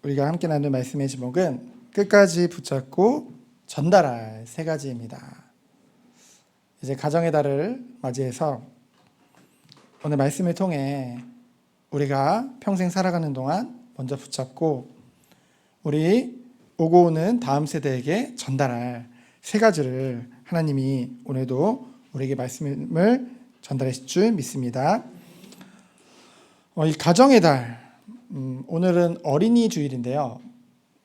우리가 함께 나눌 말씀의 제목은 끝까지 붙잡고 전달할 세 가지입니다. 이제 가정의 달을 맞이해서 오늘 말씀을 통해 우리가 평생 살아가는 동안 먼저 붙잡고 우리 오고 오는 다음 세대에게 전달할 세 가지를 하나님이 오늘도 우리에게 말씀을 전달하실 줄 믿습니다. 이 가정의 달, 오늘은 어린이 주일인데요.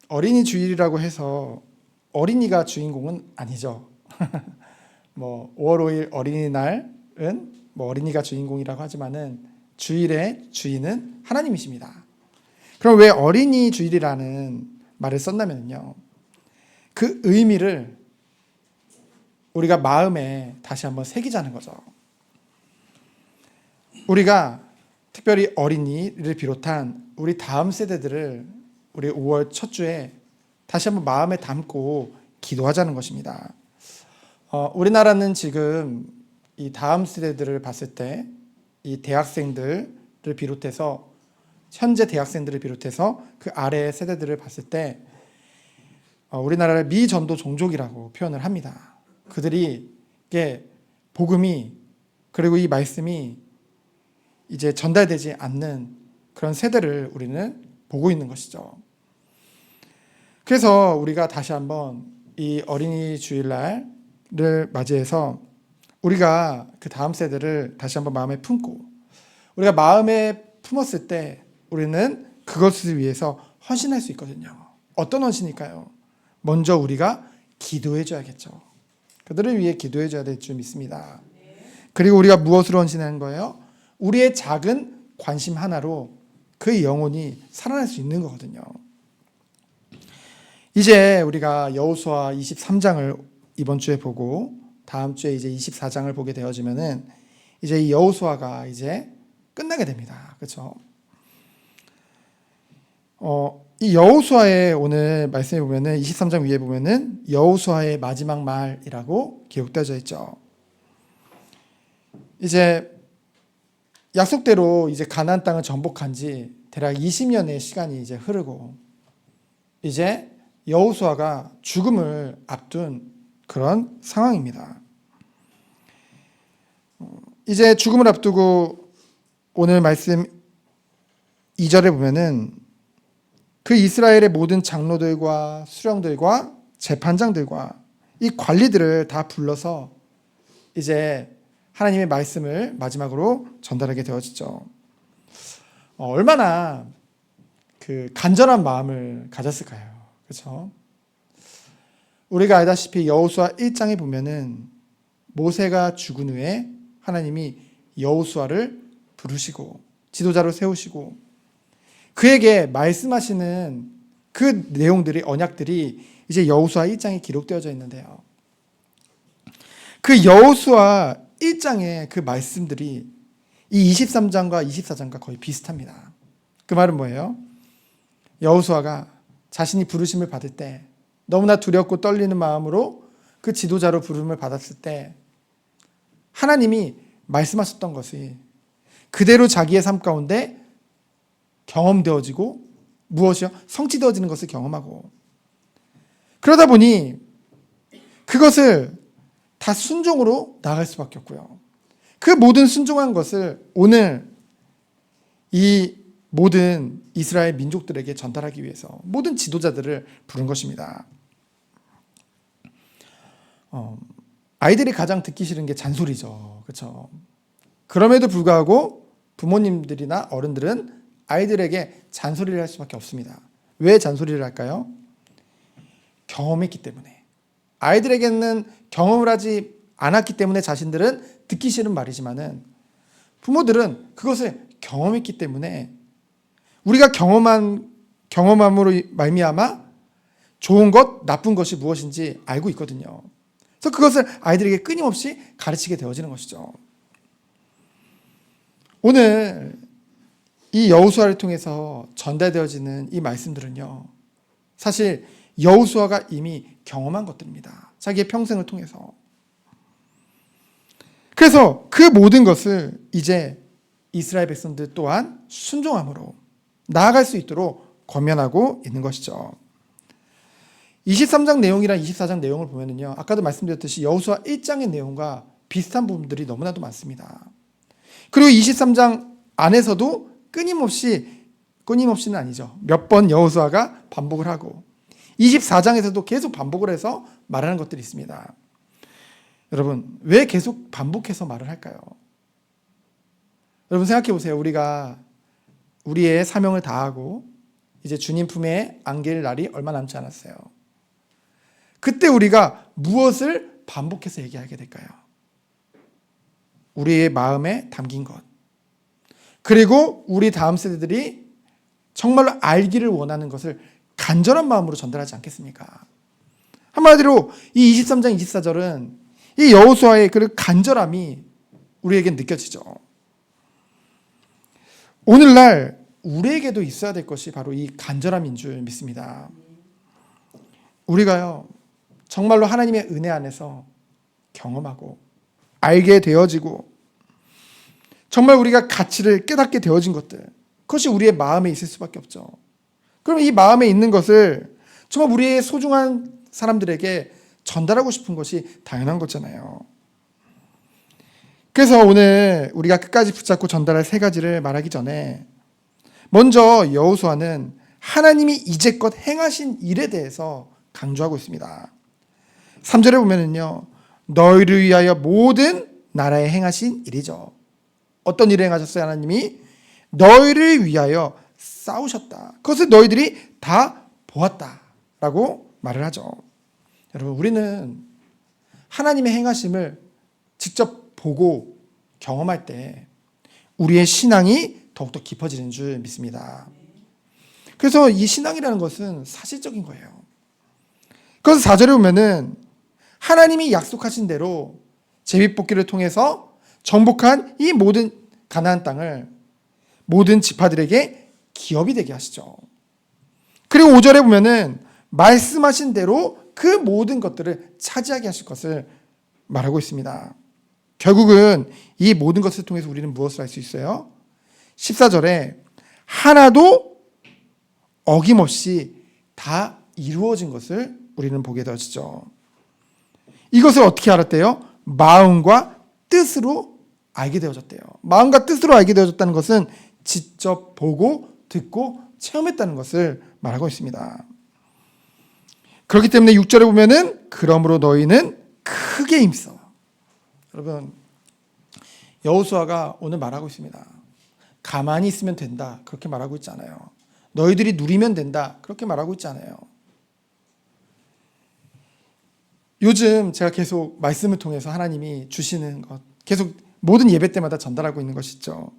어린이 주일이라고 해서 어린이가 주인공은 아니죠. 5월 5일 어린이날은 어린이가 주인공이라고 하지만은 주일의 주인은 하나님이십니다. 그럼 왜 어린이 주일이라는 말을 썼냐면요, 그 의미를 우리가 마음에 다시 한번 새기자는 거죠. 우리가 특별히 어린이를 비롯한 우리 다음 세대들을 우리 5월 첫 주에 다시 한번 마음에 담고 기도하자는 것입니다. 우리나라는 지금 이 다음 세대들을 봤을 때 이 대학생들을 비롯해서 현재 대학생들을 비롯해서 그 아래 세대들을 봤을 때 우리나라를 미전도 종족이라고 표현을 합니다. 그들이 복음이 그리고 이 말씀이 이제 전달되지 않는 그런 세대를 우리는 보고 있는 것이죠. 그래서 우리가 다시 한번 이 어린이 주일날을 맞이해서 우리가 그 다음 세대를 다시 한번 마음에 품고 우리가 마음에 품었을 때 우리는 그것을 위해서 헌신할 수 있거든요. 어떤 헌신일까요? 먼저 우리가 기도해 줘야겠죠. 그들을 위해 기도해 줘야 될 줄 믿습니다. 그리고 우리가 무엇으로 헌신하는 거예요? 우리의 작은 관심 하나로 그 영혼이 살아날 수 있는 거거든요. 이제 우리가 여호수아 23장을 이번 주에 보고 다음 주에 이제 24장을 보게 되어지면은 이제 이 여호수아가 이제 끝나게 됩니다. 그렇죠? 이 여호수아의 오늘 말씀에 보면은 23장 위에 보면은 여호수아의 마지막 말이라고 기록되어져 있죠. 이제 약속대로 이제 가나안 땅을 정복한 지 대략 20년의 시간이 이제 흐르고 이제 여호수아가 죽음을 앞둔 그런 상황입니다. 이제 죽음을 앞두고 오늘 말씀 2절에 보면은 그 이스라엘의 모든 장로들과 수령들과 재판장들과 이 관리들을 다 불러서 이제 하나님의 말씀을 마지막으로 전달하게 되어지죠. 얼마나 그 간절한 마음을 가졌을까요? 그렇죠? 우리가 알다시피 여호수아 1장에 보면은 모세가 죽은 후에 하나님이 여호수아를 부르시고 지도자로 세우시고 그에게 말씀하시는 그 내용들이 언약들이 이제 여호수아 1장에 기록되어져 있는데요. 그 여호수아 1장의 그 말씀들이 이 23장과 24장과 거의 비슷합니다. 그 말은 뭐예요? 여호수아가 자신이 부르심을 받을 때 너무나 두렵고 떨리는 마음으로 그 지도자로 부름을 받았을 때 하나님이 말씀하셨던 것이 그대로 자기의 삶 가운데 경험되어지고 무엇이요? 성취되어지는 것을 경험하고 그러다 보니 그것을 다 순종으로 나아갈 수밖에 없고요. 그 모든 순종한 것을 오늘 이 모든 이스라엘 민족들에게 전달하기 위해서 모든 지도자들을 부른 것입니다. 아이들이 가장 듣기 싫은 게 잔소리죠. 그렇죠? 그럼에도 불구하고 부모님들이나 어른들은 아이들에게 잔소리를 할 수밖에 없습니다. 왜 잔소리를 할까요? 경험했기 때문에. 아이들에게는 경험을 하지 않았기 때문에 자신들은 듣기 싫은 말이지만은 부모들은 그것을 경험했기 때문에 우리가 경험함으로 말미암아 좋은 것, 나쁜 것이 무엇인지 알고 있거든요. 그래서 그것을 아이들에게 끊임없이 가르치게 되어지는 것이죠. 오늘 이 여호수아를 통해서 전달되어지는 이 말씀들은요, 사실 여호수아가 이미 경험한 것들입니다. 자기의 평생을 통해서. 그래서 그 모든 것을 이제 이스라엘 백성들 또한 순종함으로 나아갈 수 있도록 권면하고 있는 것이죠. 23장 내용이랑 24장 내용을 보면은요, 아까도 말씀드렸듯이 여호수아 1장의 내용과 비슷한 부분들이 너무나도 많습니다. 그리고 23장 안에서도 끊임없이는 아니죠. 몇 번 여호수아가 반복을 하고 24장에서도 계속 반복을 해서 말하는 것들이 있습니다. 여러분, 왜 계속 반복해서 말을 할까요? 여러분 생각해 보세요. 우리가 우리의 사명을 다하고 이제 주님 품에 안길 날이 얼마 남지 않았어요. 그때 우리가 무엇을 반복해서 얘기하게 될까요? 우리의 마음에 담긴 것. 그리고 우리 다음 세대들이 정말로 알기를 원하는 것을 간절한 마음으로 전달하지 않겠습니까? 한마디로 이 23장 24절은 이 여호수아의 그 간절함이 우리에게 느껴지죠. 오늘날 우리에게도 있어야 될 것이 바로 이 간절함인 줄 믿습니다. 우리가요, 정말로 하나님의 은혜 안에서 경험하고 알게 되어지고 정말 우리가 가치를 깨닫게 되어진 것들, 그것이 우리의 마음에 있을 수밖에 없죠. 그럼 이 마음에 있는 것을 정말 우리의 소중한 사람들에게 전달하고 싶은 것이 당연한 거잖아요. 그래서 오늘 우리가 끝까지 붙잡고 전달할 세 가지를 말하기 전에 먼저 여호수아는 하나님이 이제껏 행하신 일에 대해서 강조하고 있습니다. 3절에 보면은요, 너희를 위하여 모든 나라에 행하신 일이죠. 어떤 일을 행하셨어요? 하나님이 너희를 위하여 싸우셨다. 그것을 너희들이 다 보았다라고 말을 하죠. 여러분, 우리는 하나님의 행하심을 직접 보고 경험할 때 우리의 신앙이 더욱더 깊어지는 줄 믿습니다. 그래서 이 신앙이라는 것은 사실적인 거예요. 그래서 4절에 보면은 하나님이 약속하신 대로 제비뽑기를 통해서 정복한 이 모든 가나안 땅을 모든 지파들에게 기업이 되게 하시죠. 그리고 5절에 보면은 말씀하신 대로 그 모든 것들을 차지하게 하실 것을 말하고 있습니다. 결국은 이 모든 것을 통해서 우리는 무엇을 할 수 있어요? 14절에 하나도 어김없이 다 이루어진 것을 우리는 보게 되어지죠. 이것을 어떻게 알았대요? 마음과 뜻으로 알게 되어졌대요. 마음과 뜻으로 알게 되어졌다는 것은 직접 보고 듣고 체험했다는 것을 말하고 있습니다. 그렇기 때문에 6절에 보면은 그러므로 너희는 크게 힘써. 여러분, 여호수아가 오늘 말하고 있습니다. 가만히 있으면 된다, 그렇게 말하고 있지 않아요. 너희들이 누리면 된다, 그렇게 말하고 있지 않아요. 요즘 제가 계속 말씀을 통해서 하나님이 주시는 것, 계속 모든 예배 때마다 전달하고 있는 것이죠.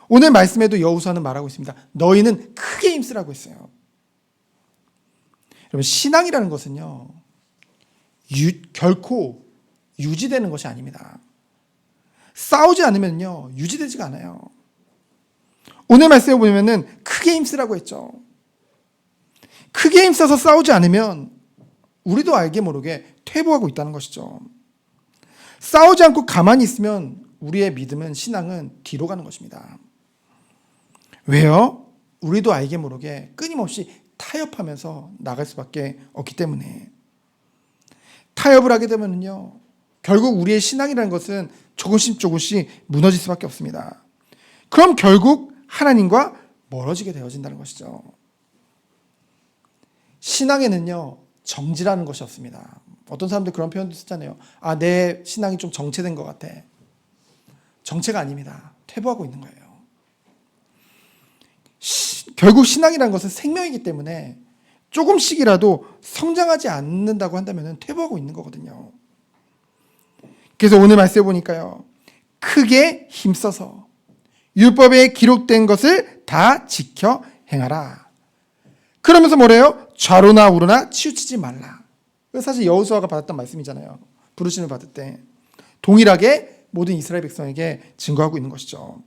오늘 말씀에도 여호수아는 말하고 있습니다. 너희는 크게 힘쓰라고 했어요. 여러분, 신앙이라는 것은요, 결코 유지되는 것이 아닙니다. 싸우지 않으면요, 유지되지가 않아요. 오늘 말씀에 보면은 크게 힘쓰라고 했죠. 크게 힘써서 싸우지 않으면 우리도 알게 모르게 퇴보하고 있다는 것이죠. 싸우지 않고 가만히 있으면 우리의 믿음은, 신앙은 뒤로 가는 것입니다. 왜요? 우리도 알게 모르게 끊임없이 타협하면서 나갈 수밖에 없기 때문에. 타협을 하게 되면요, 결국 우리의 신앙이라는 것은 조금씩 무너질 수밖에 없습니다. 그럼 결국 하나님과 멀어지게 되어진다는 것이죠. 신앙에는요, 정지라는 것이 없습니다. 어떤 사람들 그런 표현도 쓰잖아요. 아, 내 신앙이 좀 정체된 것 같아. 정체가 아닙니다. 퇴보하고 있는 거예요. 결국 신앙이라는 것은 생명이기 때문에 조금씩이라도 성장하지 않는다고 한다면 퇴보하고 있는 거거든요. 그래서 오늘 말씀해 보니까요, 크게 힘써서 율법에 기록된 것을 다 지켜 행하라. 그러면서 뭐래요? 좌로나 우로나 치우치지 말라. 사실 여호수아가 받았던 말씀이잖아요. 부르심을 받을 때 동일하게 모든 이스라엘 백성에게 증거하고 있는 것이죠.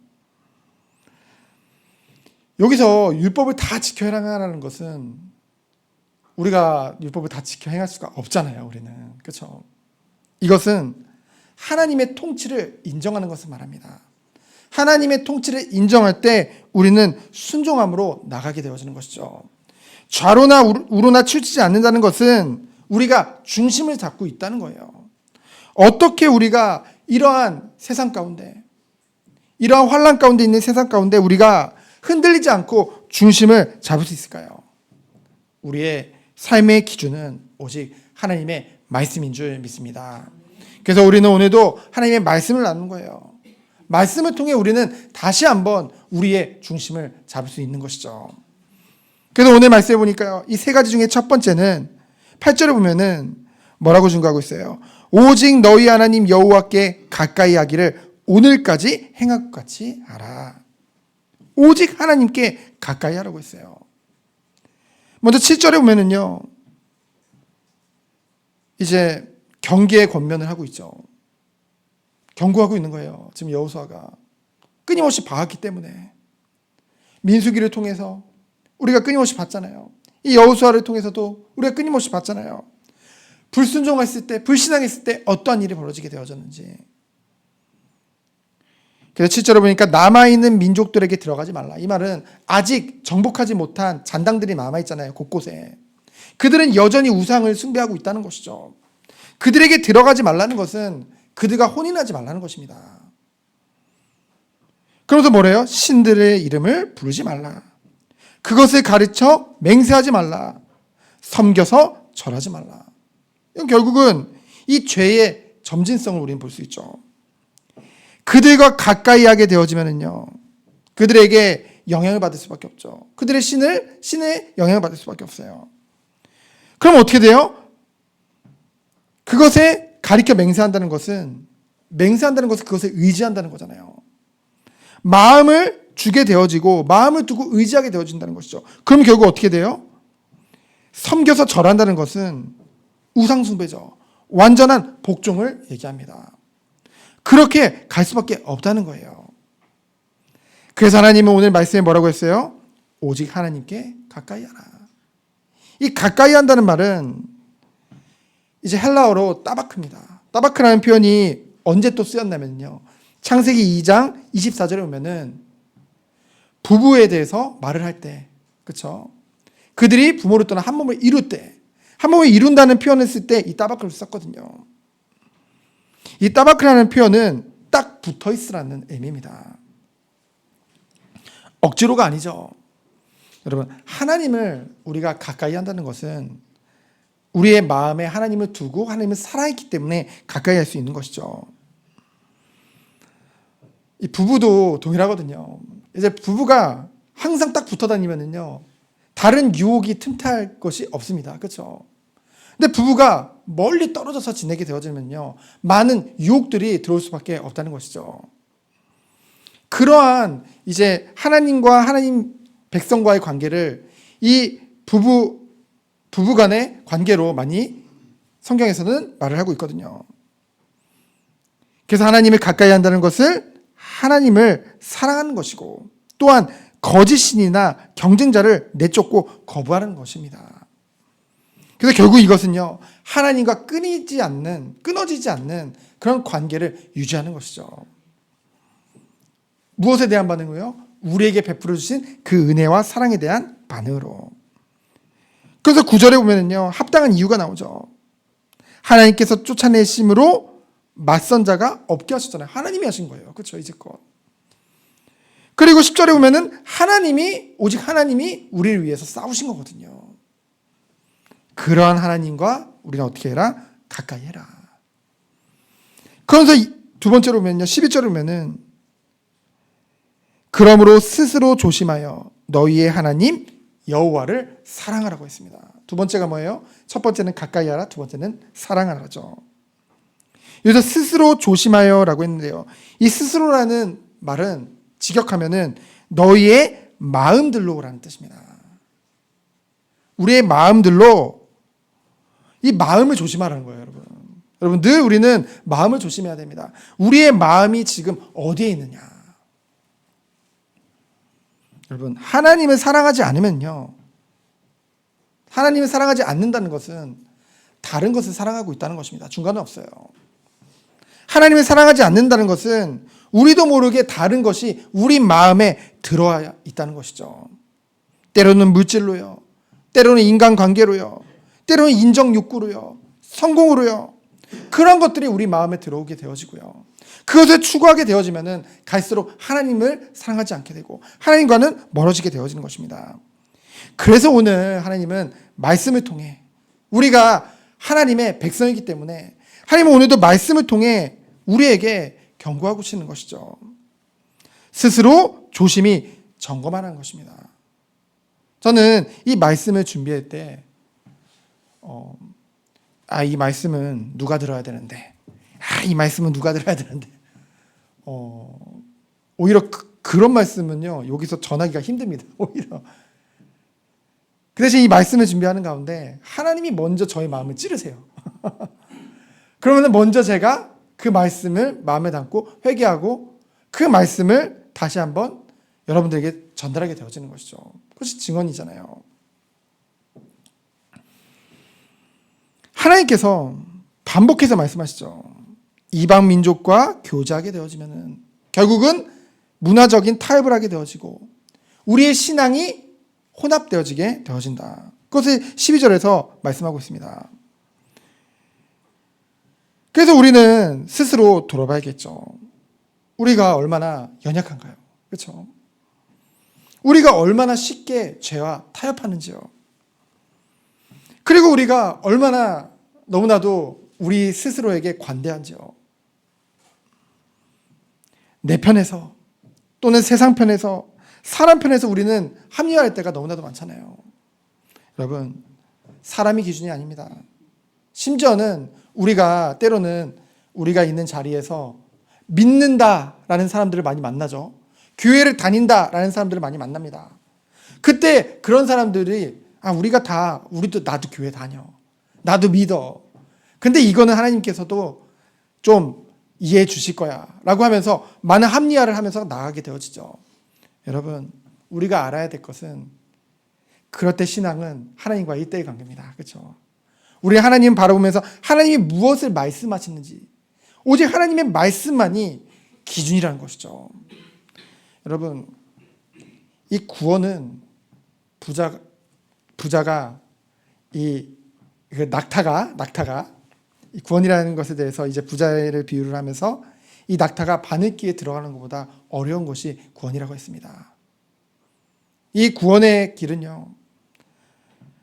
여기서 율법을 다 지켜 행하라는 것은 우리가 율법을 다 지켜 행할 수가 없잖아요. 우리는. 그렇죠? 이것은 하나님의 통치를 인정하는 것을 말합니다. 하나님의 통치를 인정할 때 우리는 순종함으로 나가게 되어지는 것이죠. 좌로나 우로나 치우치지 않는다는 것은 우리가 중심을 잡고 있다는 거예요. 어떻게 우리가 이러한 세상 가운데, 이러한 환난 가운데 있는 세상 가운데 우리가 흔들리지 않고 중심을 잡을 수 있을까요? 우리의 삶의 기준은 오직 하나님의 말씀인 줄 믿습니다. 그래서 우리는 오늘도 하나님의 말씀을 나누는 거예요. 말씀을 통해 우리는 다시 한번 우리의 중심을 잡을 수 있는 것이죠. 그래서 오늘 말씀해 보니까요, 이 세 가지 중에 첫 번째는 8절에 보면은 뭐라고 증거하고 있어요? 오직 너희 하나님 여호와께 가까이 하기를 오늘까지 행할 것 같이 하라. 오직 하나님께 가까이 하라고 했어요. 먼저 7절에 보면은요, 이제 경계의 권면을 하고 있죠. 경고하고 있는 거예요. 지금 여호수아가 끊임없이 봐왔기 때문에, 민수기를 통해서 우리가 끊임없이 봤잖아요. 이 여호수아를 통해서도 우리가 끊임없이 봤잖아요. 불순종했을 때, 불신앙했을 때 어떠한 일이 벌어지게 되어졌는지. 그래서 7절에 보니까 남아있는 민족들에게 들어가지 말라. 이 말은 아직 정복하지 못한 잔당들이 남아있잖아요, 곳곳에. 그들은 여전히 우상을 숭배하고 있다는 것이죠. 그들에게 들어가지 말라는 것은 그들과 혼인하지 말라는 것입니다. 그러면서 뭐래요? 신들의 이름을 부르지 말라. 그것을 가르쳐 맹세하지 말라. 섬겨서 절하지 말라. 이건 결국은 이 죄의 점진성을 우리는 볼 수 있죠. 그들과 가까이 하게 되어지면은요, 그들에게 영향을 받을 수밖에 없죠. 그들의 신의 영향을 받을 수밖에 없어요. 그럼 어떻게 돼요? 그것에 가리켜 맹세한다는 것은 그것에 의지한다는 거잖아요. 마음을 주게 되어지고 마음을 두고 의지하게 되어진다는 것이죠. 그럼 결국 어떻게 돼요? 섬겨서 절한다는 것은 우상숭배죠. 완전한 복종을 얘기합니다. 그렇게 갈 수밖에 없다는 거예요. 그래서 하나님은 오늘 말씀에 뭐라고 했어요? 오직 하나님께 가까이 하라. 이 가까이 한다는 말은 이제 헬라어로 따바크입니다. 따바크라는 표현이 언제 또 쓰였냐면요, 창세기 2장 24절에 보면은 부부에 대해서 말을 할 때, 그렇죠? 그들이 부모를 떠나 한 몸을 이룰 때, 한 몸을 이룬다는 표현을 쓸 때 이 따바크를 썼거든요. 이 따바크라는 표현은 딱 붙어 있으라는 의미입니다. 억지로가 아니죠. 여러분, 하나님을 우리가 가까이 한다는 것은 우리의 마음에 하나님을 두고 하나님을 사랑했기 때문에 가까이 할 수 있는 것이죠. 이 부부도 동일하거든요. 이제 부부가 항상 딱 붙어 다니면은요, 다른 유혹이 틈탈 것이 없습니다. 그렇죠? 근데 부부가 멀리 떨어져서 지내게 되어지면요, 많은 유혹들이 들어올 수밖에 없다는 것이죠. 그러한 이제 하나님과 하나님 백성과의 관계를 이 부부 간의 관계로 많이 성경에서는 말을 하고 있거든요. 그래서 하나님을 가까이 한다는 것을 하나님을 사랑하는 것이고, 또한 거짓 신이나 경쟁자를 내쫓고 거부하는 것입니다. 그래서 결국 이것은요, 하나님과 끊어지지 않는 그런 관계를 유지하는 것이죠. 무엇에 대한 반응이요? 우리에게 베풀어 주신 그 은혜와 사랑에 대한 반응으로. 그래서 9절에 보면은요, 합당한 이유가 나오죠. 하나님께서 쫓아내심으로 맞선 자가 없게 하셨잖아요. 하나님이 하신 거예요. 그렇죠? 이제껏. 그리고 10절에 보면은 오직 하나님이 우리를 위해서 싸우신 거거든요. 그러한 하나님과 우리는 어떻게 해라? 가까이 해라. 그러면서 두 번째로 보면요, 11절에 보면은 그러므로 스스로 조심하여 너희의 하나님 여호와를 사랑하라고 했습니다. 두 번째가 뭐예요? 첫 번째는 가까이 하라, 두 번째는 사랑하라죠. 여기서 스스로 조심하여라고 했는데요, 이 스스로라는 말은 직역하면은 너희의 마음들로라는 뜻입니다. 우리의 마음들로, 이 마음을 조심하라는 거예요, 여러분. 여러분, 늘 우리는 마음을 조심해야 됩니다. 우리의 마음이 지금 어디에 있느냐. 여러분, 하나님을 사랑하지 않으면요, 하나님을 사랑하지 않는다는 것은 다른 것을 사랑하고 있다는 것입니다. 중간은 없어요. 하나님을 사랑하지 않는다는 것은 우리도 모르게 다른 것이 우리 마음에 들어와 있다는 것이죠. 때로는 물질로요, 때로는 인간관계로요, 때로는 인정 욕구로요, 성공으로요. 그런 것들이 우리 마음에 들어오게 되어지고요. 그것을 추구하게 되어지면은 갈수록 하나님을 사랑하지 않게 되고 하나님과는 멀어지게 되어지는 것입니다. 그래서 오늘 하나님은 말씀을 통해, 우리가 하나님의 백성이기 때문에 하나님은 오늘도 말씀을 통해 우리에게 경고하고 계시는 것이죠. 스스로 조심히 점검하는 것입니다. 저는 이 말씀을 준비할 때 이 말씀은 누가 들어야 되는데, 이 말씀은 누가 들어야 되는데, 오히려 그런 말씀은요, 여기서 전하기가 힘듭니다. 오히려. 그 대신 이 말씀을 준비하는 가운데 하나님이 먼저 저의 마음을 찌르세요. 그러면 먼저 제가 그 말씀을 마음에 담고 회개하고 그 말씀을 다시 한번 여러분들에게 전달하게 되어지는 것이죠. 그것이 증언이잖아요. 하나님께서 반복해서 말씀하시죠. 이방 민족과 교제하게 되어지면은 결국은 문화적인 타협을 하게 되어지고 우리의 신앙이 혼합되어지게 되어진다. 그것을 12절에서 말씀하고 있습니다. 그래서 우리는 스스로 돌아봐야겠죠. 우리가 얼마나 연약한가요? 그렇죠? 우리가 얼마나 쉽게 죄와 타협하는지요. 그리고 우리가 얼마나 너무나도 우리 스스로에게 관대한지요. 내 편에서 또는 세상 편에서 사람 편에서 우리는 합리화할 때가 너무나도 많잖아요. 여러분, 사람이 기준이 아닙니다. 심지어는 우리가 때로는 우리가 있는 자리에서 믿는다라는 사람들을 많이 만나죠. 교회를 다닌다라는 사람들을 많이 만납니다. 그때 그런 사람들이 나도 교회 다녀. 나도 믿어. 근데 이거는 하나님께서도 좀 이해해 주실 거야 라고 하면서 많은 합리화를 하면서 나가게 되어지죠. 여러분, 우리가 알아야 될 것은 그럴 때 신앙은 하나님과 1대1 관계입니다. 그렇죠? 우리 하나님 바라보면서 하나님이 무엇을 말씀하시는지 오직 하나님의 말씀만이 기준이라는 것이죠. 여러분, 이 구원은 부자가 낙타가 이 구원이라는 것에 대해서 이제 부자를 비유를 하면서 이 낙타가 바늘기에 들어가는 것보다 어려운 것이 구원이라고 했습니다. 이 구원의 길은요,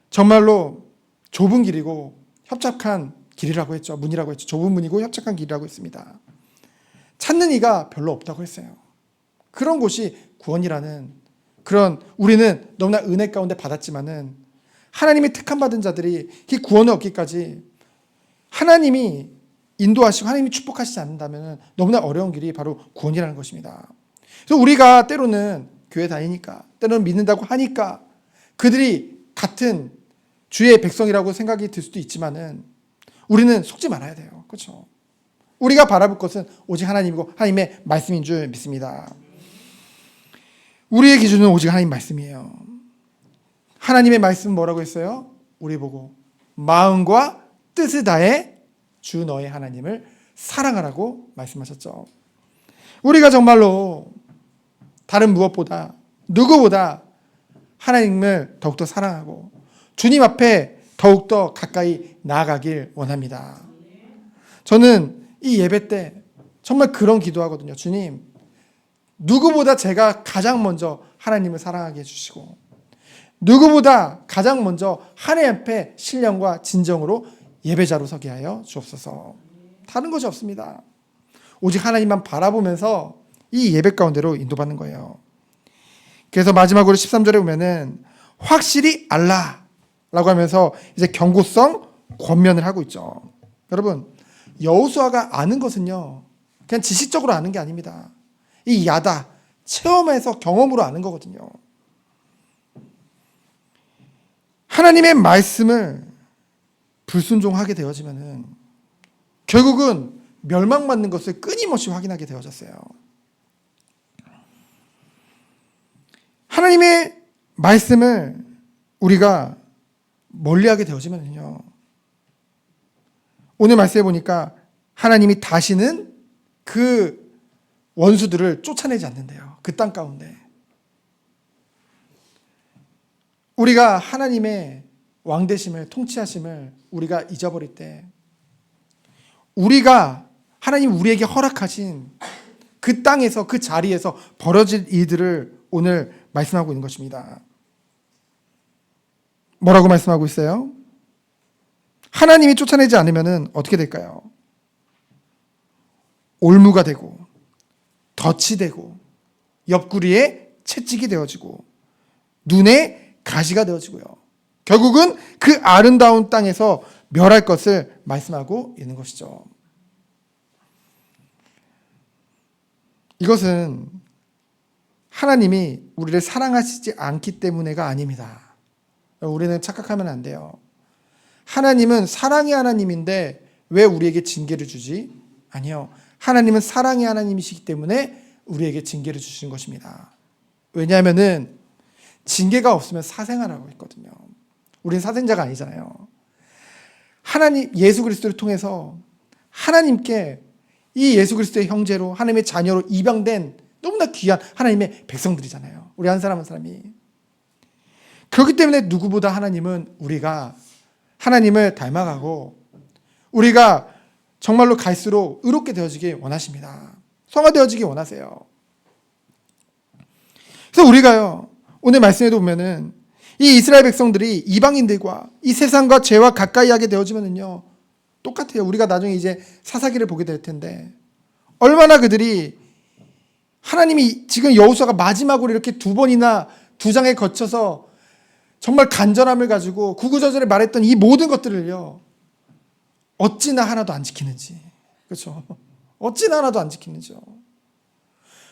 정말로 좁은 길이고 협착한 길이라고 했죠. 문이라고 했죠. 좁은 문이고 협착한 길이라고 했습니다. 찾는 이가 별로 없다고 했어요. 그런 곳이 구원이라는 그런, 우리는 너무나 은혜 가운데 받았지만은 하나님이 택함 받은 자들이 이 구원을 얻기까지 하나님이 인도하시고 하나님이 축복하시지 않는다면 너무나 어려운 길이 바로 구원이라는 것입니다. 그래서 우리가 때로는 교회 다니니까, 때로는 믿는다고 하니까 그들이 같은 주의 백성이라고 생각이 들 수도 있지만은 우리는 속지 말아야 돼요. 그렇죠? 우리가 바라볼 것은 오직 하나님이고 하나님의 말씀인 줄 믿습니다. 우리의 기준은 오직 하나님 말씀이에요. 하나님의 말씀은 뭐라고 했어요? 우리 보고 마음과 뜻을 다해 주 너의 하나님을 사랑하라고 말씀하셨죠. 우리가 정말로 다른 무엇보다 누구보다 하나님을 더욱더 사랑하고 주님 앞에 더욱더 가까이 나아가길 원합니다. 저는 이 예배 때 정말 그런 기도하거든요. 주님, 누구보다 제가 가장 먼저 하나님을 사랑하게 해주시고 누구보다 가장 먼저 하나님 앞에 신령과 진정으로 예배자로 서게 하여 주옵소서. 다른 것이 없습니다. 오직 하나님만 바라보면서 이 예배 가운데로 인도받는 거예요. 그래서 마지막으로 13절에 보면은 확실히 알라라고 하면서 이제 경고성 권면을 하고 있죠. 여러분, 여호수아가 아는 것은요, 그냥 지식적으로 아는 게 아닙니다. 이 야다, 체험에서 경험으로 아는 거거든요. 하나님의 말씀을 불순종하게 되어지면은 결국은 멸망받는 것을 끊임없이 확인하게 되어졌어요. 하나님의 말씀을 우리가 멀리하게 되어지면요, 오늘 말씀해 보니까 하나님이 다시는 그 원수들을 쫓아내지 않는데요. 그 땅 가운데. 우리가 하나님의 왕되심을, 통치하심을 우리가 잊어버릴 때, 우리가 하나님 우리에게 허락하신 그 땅에서, 그 자리에서 벌어질 일들을 오늘 말씀하고 있는 것입니다. 뭐라고 말씀하고 있어요? 하나님이 쫓아내지 않으면 어떻게 될까요? 올무가 되고, 덫이 되고, 옆구리에 채찍이 되어지고, 눈에 가시가 되어지고요. 결국은 그 아름다운 땅에서 멸할 것을 말씀하고 있는 것이죠. 이것은 하나님이 우리를 사랑하시지 않기 때문에가 아닙니다. 우리는 착각하면 안 돼요. 하나님은 사랑의 하나님인데 왜 우리에게 징계를 주지? 아니요. 하나님은 사랑의 하나님이시기 때문에 우리에게 징계를 주시는 것입니다. 왜냐하면은 징계가 없으면 사생아라고 했거든요. 우리는 사생자가 아니잖아요. 하나님, 예수 그리스도를 통해서 하나님께 이 예수 그리스도의 형제로, 하나님의 자녀로 입양된 너무나 귀한 하나님의 백성들이잖아요. 우리 한 사람 한 사람이. 그렇기 때문에 누구보다 하나님은 우리가 하나님을 닮아가고 우리가 정말로 갈수록 의롭게 되어지기 원하십니다. 성화되어지기 원하세요. 그래서 우리가요, 오늘 말씀에도 보면은 이 이스라엘 백성들이 이방인들과 이 세상과 죄와 가까이 하게 되어지면은요, 똑같아요. 우리가 나중에 이제 사사기를 보게 될 텐데, 얼마나 그들이 하나님이 지금 여호수아가 마지막으로 이렇게 2번이나 2장에 거쳐서 정말 간절함을 가지고 구구절절에 말했던 이 모든 것들을요, 어찌나 하나도 안 지키는지. 그렇죠? 어찌나 하나도 안 지키는지요.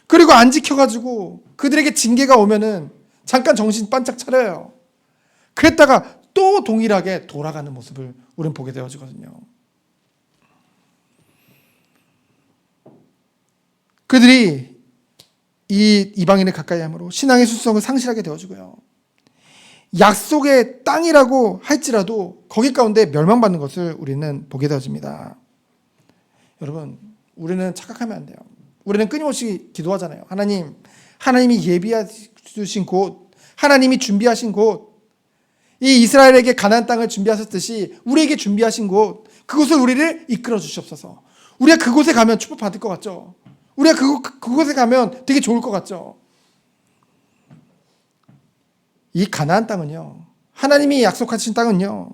그리고 안 지켜가지고 그들에게 징계가 오면은 잠깐 정신 반짝 차려요. 그랬다가 또 동일하게 돌아가는 모습을 우리는 보게 되어지거든요. 그들이 이 이방인을 가까이 함으로 신앙의 순수성을 상실하게 되어지고요. 약속의 땅이라고 할지라도 거기 가운데 멸망받는 것을 우리는 보게 되어집니다. 여러분, 우리는 착각하면 안 돼요. 우리는 끊임없이 기도하잖아요. 하나님이 예비해 주신 곳, 하나님이 준비하신 곳, 이 이스라엘에게 가나안 땅을 준비하셨듯이 우리에게 준비하신 곳, 그곳을 우리를 이끌어 주시옵소서. 우리가 그곳에 가면 축복받을 것 같죠? 우리가 그곳에 가면 되게 좋을 것 같죠? 이 가나안 땅은요, 하나님이 약속하신 땅은요,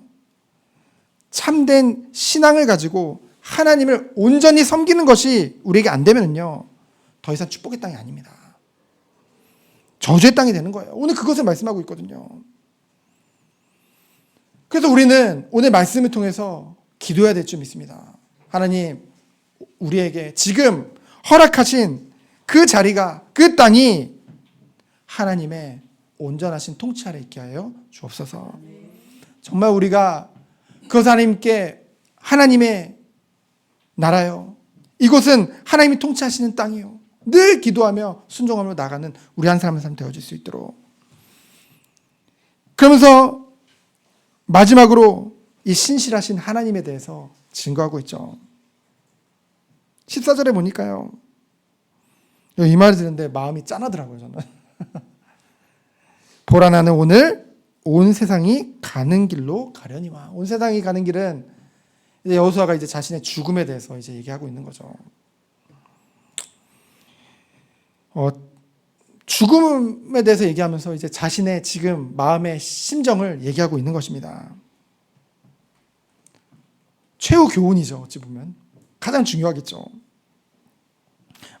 참된 신앙을 가지고 하나님을 온전히 섬기는 것이 우리에게 안 되면요, 더 이상 축복의 땅이 아닙니다. 저주의 땅이 되는 거예요. 오늘 그것을 말씀하고 있거든요. 그래서 우리는 오늘 말씀을 통해서 기도해야 될 줄 믿습니다. 하나님, 우리에게 지금 허락하신 그 자리가, 그 땅이 하나님의 온전하신 통치 아래 있게 하여 주옵소서. 정말 우리가 그것을 하나님께, 하나님의 나라요, 이곳은 하나님이 통치하시는 땅이요, 늘 기도하며 순종하며 나가는 우리 한 사람 한 사람 되어질 수 있도록. 그러면서 마지막으로 이 신실하신 하나님에 대해서 증거하고 있죠. 14절에 보니까요, 이 말을 듣는데 마음이 짠하더라고요, 저는. 보라, 나는 오늘 온 세상이 가는 길로 가려니와. 온 세상이 가는 길은 이제 여호수아가 이제 자신의 죽음에 대해서 이제 얘기하고 있는 거죠. 죽음에 대해서 얘기하면서 이제 자신의 지금 마음의 심정을 얘기하고 있는 것입니다. 최후 교훈이죠. 어찌 보면 가장 중요하겠죠.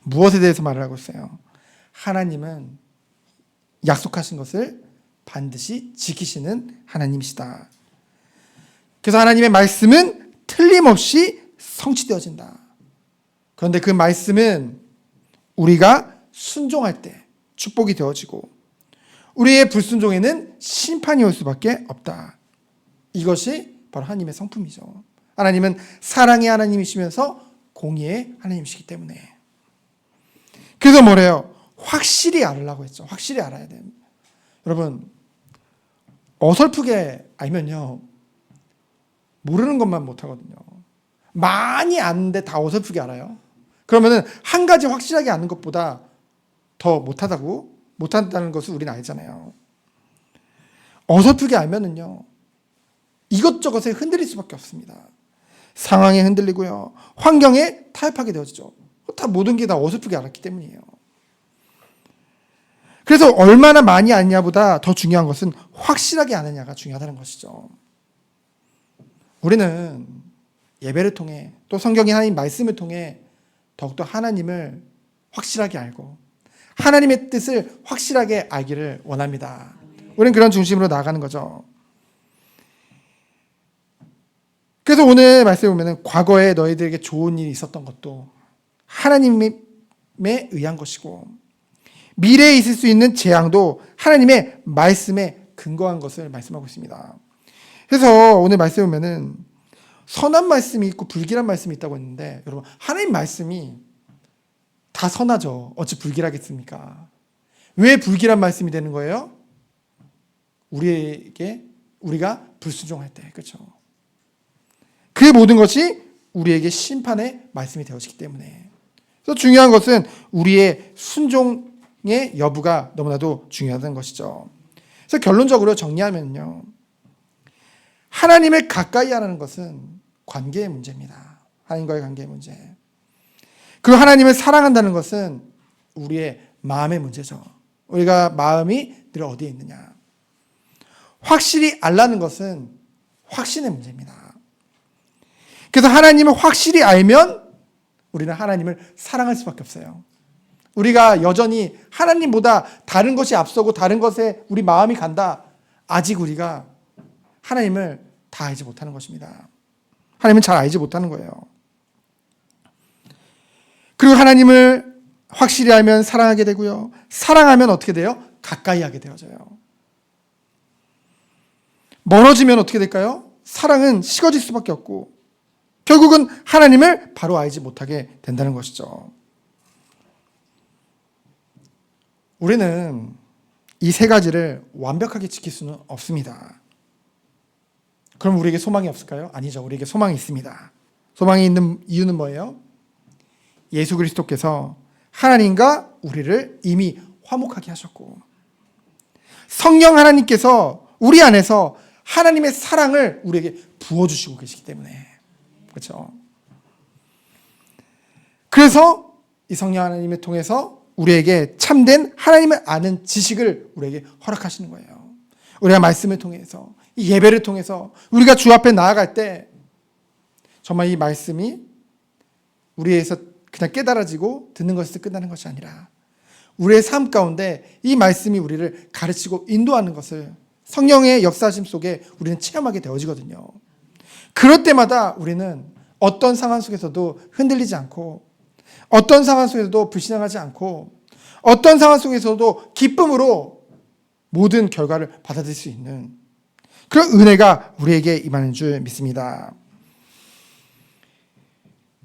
무엇에 대해서 말을 하고 있어요? 하나님은 약속하신 것을 반드시 지키시는 하나님이시다. 그래서 하나님의 말씀은 틀림없이 성취되어진다. 그런데 그 말씀은 우리가 순종할 때 축복이 되어지고, 우리의 불순종에는 심판이 올 수밖에 없다. 이것이 바로 하나님의 성품이죠. 하나님은 사랑의 하나님이시면서 공의의 하나님이시기 때문에. 그래서 뭐래요? 확실히 알으려고 했죠. 확실히 알아야 돼요. 여러분, 어설프게 알면요, 모르는 것만 못하거든요. 많이 아는데 다 어설프게 알아요. 그러면은 한 가지 확실하게 아는 것보다 더 못한다는 것을 우리는 알잖아요. 어설프게 알면은요, 이것저것에 흔들릴 수밖에 없습니다. 상황에 흔들리고요, 환경에 타협하게 되어지죠. 다 모든 게 다 어설프게 알았기 때문이에요. 그래서 얼마나 많이 아느냐보다 더 중요한 것은 확실하게 아느냐가 중요하다는 것이죠. 우리는 예배를 통해 또 성경의 하나님 말씀을 통해 더욱더 하나님을 확실하게 알고 하나님의 뜻을 확실하게 알기를 원합니다. 우리는 그런 중심으로 나아가는 거죠. 그래서 오늘 말씀에 보면 과거에 너희들에게 좋은 일이 있었던 것도 하나님에 의한 것이고 미래에 있을 수 있는 재앙도 하나님의 말씀에 근거한 것을 말씀하고 있습니다. 그래서 오늘 말씀에 보면은 선한 말씀이 있고 불길한 말씀이 있다고 했는데, 여러분, 하나님 말씀이 다 선하죠. 어찌 불길하겠습니까? 왜 불길한 말씀이 되는 거예요? 우리가 불순종할 때, 그렇죠? 그 모든 것이 우리에게 심판의 말씀이 되어지기 때문에. 그래서 중요한 것은 우리의 순종의 여부가 너무나도 중요하다는 것이죠. 그래서 결론적으로 정리하면요, 하나님을 가까이 하는 것은 관계의 문제입니다. 하나님과의 관계의 문제. 그리고 하나님을 사랑한다는 것은 우리의 마음의 문제죠. 우리가 마음이 늘 어디에 있느냐. 확실히 알라는 것은 확신의 문제입니다. 그래서 하나님을 확실히 알면 우리는 하나님을 사랑할 수밖에 없어요. 우리가 여전히 하나님보다 다른 것이 앞서고 다른 것에 우리 마음이 간다. 아직 우리가 하나님을 다 알지 못하는 것입니다. 하나님은 잘 알지 못하는 거예요. 그리고 하나님을 확실히 알면 사랑하게 되고요. 사랑하면 어떻게 돼요? 가까이 하게 되어져요. 멀어지면 어떻게 될까요? 사랑은 식어질 수밖에 없고 결국은 하나님을 바로 알지 못하게 된다는 것이죠. 우리는 이 세 가지를 완벽하게 지킬 수는 없습니다. 그럼 우리에게 소망이 없을까요? 아니죠. 우리에게 소망이 있습니다. 소망이 있는 이유는 뭐예요? 예수 그리스도께서 하나님과 우리를 이미 화목하게 하셨고 성령 하나님께서 우리 안에서 하나님의 사랑을 우리에게 부어주시고 계시기 때문에, 그렇죠? 그래서 이 성령 하나님을 통해서 우리에게 참된 하나님을 아는 지식을 우리에게 허락하시는 거예요. 우리가 말씀을 통해서, 이 예배를 통해서 우리가 주 앞에 나아갈 때 정말 이 말씀이 우리에서 그냥 깨달아지고 듣는 것에서 끝나는 것이 아니라 우리의 삶 가운데 이 말씀이 우리를 가르치고 인도하는 것을 성령의 역사심 속에 우리는 체험하게 되어지거든요. 그럴 때마다 우리는 어떤 상황 속에서도 흔들리지 않고 어떤 상황 속에서도 불신앙하지 않고 어떤 상황 속에서도 기쁨으로 모든 결과를 받아들일 수 있는 그런 은혜가 우리에게 임하는 줄 믿습니다.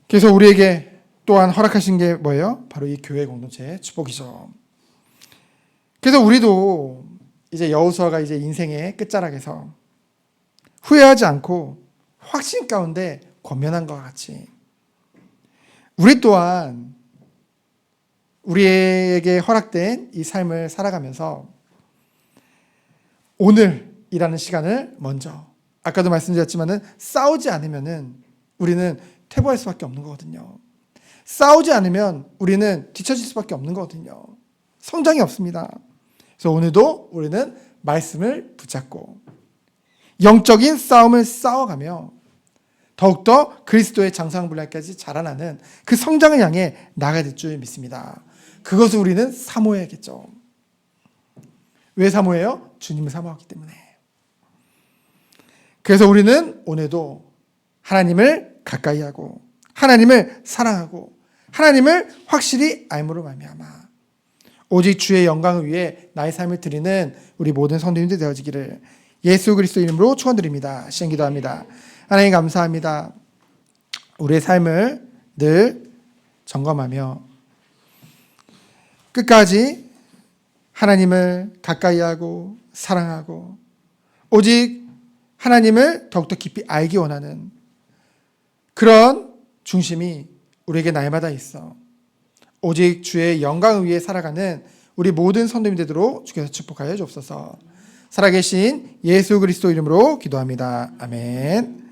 그래서 우리에게 또한 허락하신 게 뭐예요? 바로 이 교회 공동체의 축복이죠. 그래서 우리도 이제 여호수아가 이제 인생의 끝자락에서 후회하지 않고 확신 가운데 권면한 것과 같이 우리 또한 우리에게 허락된 이 삶을 살아가면서 오늘이라는 시간을 먼저, 아까도 말씀드렸지만은 싸우지 않으면은 우리는 퇴보할 수밖에 없는 거거든요. 싸우지 않으면 우리는 뒤처질 수밖에 없는 거거든요. 성장이 없습니다. 그래서 오늘도 우리는 말씀을 붙잡고 영적인 싸움을 싸워가며 더욱더 그리스도의 장성분량까지 자라나는 그 성장을 향해 나아가야 될 줄 믿습니다. 그것을 우리는 사모해야겠죠. 왜 사모해요? 주님을 사모하기 때문에. 그래서 우리는 오늘도 하나님을 가까이 하고 하나님을 사랑하고 하나님을 확실히 알므로 말미암아 오직 주의 영광을 위해 나의 삶을 드리는 우리 모든 성도님들 되어지기를 예수 그리스도 이름으로 축원드립니다. 시행 기도합니다. 하나님 감사합니다. 우리의 삶을 늘 점검하며 끝까지 하나님을 가까이 하고 사랑하고 오직 하나님을 더욱더 깊이 알기 원하는 그런 중심이 우리에게 날마다 있어. 오직 주의 영광을 위해 살아가는 우리 모든 성도님 되도록 주께서 축복하여 주옵소서. 살아계신 예수 그리스도 이름으로 기도합니다. 아멘.